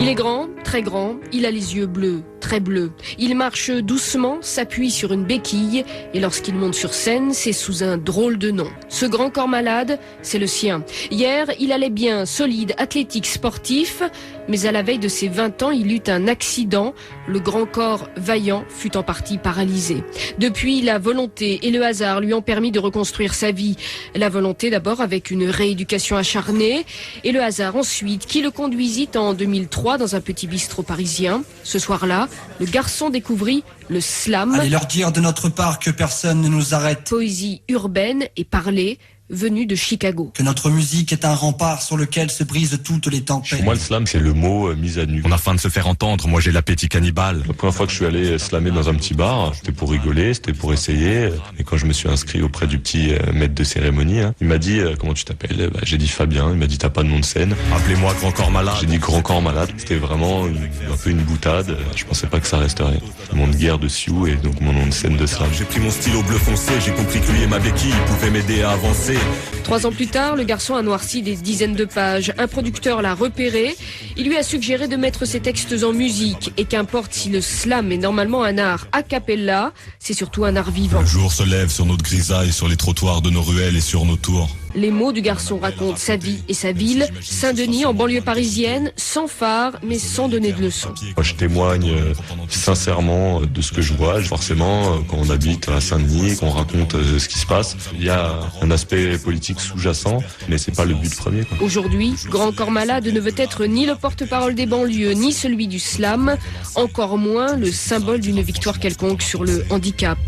Il est grand, il a les yeux bleus, très bleus. Il marche doucement, s'appuie sur une béquille et lorsqu'il monte sur scène, c'est sous un drôle de nom. Ce grand corps malade, c'est le sien. Hier, il allait bien, solide, athlétique, sportif, mais à la veille de ses 20 ans, il eut un accident. Le grand corps vaillant fut en partie paralysé. Depuis, la volonté et le hasard lui ont permis de reconstruire sa vie. La volonté d'abord avec une rééducation acharnée et le hasard ensuite qui le conduisit en 2003 dans un petit bistrot parisien. Ce soir-là, le garçon découvrit le slam. Allez leur dire de notre part que personne ne nous arrête. Poésie urbaine et parlée venue de Chicago. Que notre musique est un rempart sur lequel se brisent toutes les tempêtes. Pour moi, le slam, c'est le mot mise à nu. On a faim de se faire entendre, moi j'ai l'appétit cannibale. La première fois que je suis allé slammer dans un petit bar, c'était pour rigoler, c'était pour essayer. Et quand je me suis inscrit auprès du petit maître de cérémonie, il m'a dit comment tu t'appelles ? J'ai dit Fabien. Il m'a dit t'as pas de nom de scène. Appelez-moi Grand Corps Malade. J'ai dit Grand Corps Malade. C'était vraiment un peu une boutade. Je pensais pas que ça resterait. Mon de guerre de Sioux et donc mon nom de scène de slam. J'ai pris mon stylo bleu foncé, j'ai compris que lui et ma béquille pouvaient m'aider à avancer. 3 ans plus tard, le garçon a noirci des dizaines de pages. Un producteur l'a repéré. Il lui a suggéré de mettre ses textes en musique. Et qu'importe si le slam est normalement un art a cappella, c'est surtout un art vivant. Le jour se lève sur notre grisaille, sur les trottoirs de nos ruelles et sur nos tours. Les mots du garçon racontent sa vie et sa ville. Saint-Denis, en banlieue parisienne, sans phare, mais sans donner de leçons. Moi, je témoigne sincèrement de ce que je vois. Forcément, quand on habite à Saint-Denis, qu'on raconte ce qui se passe, il y a un aspect politique sous-jacent, mais c'est pas le but premier, quoi. Aujourd'hui, Grand Corps Malade ne veut être ni le porte-parole des banlieues, ni celui du slam, encore moins le symbole d'une victoire quelconque sur le handicap.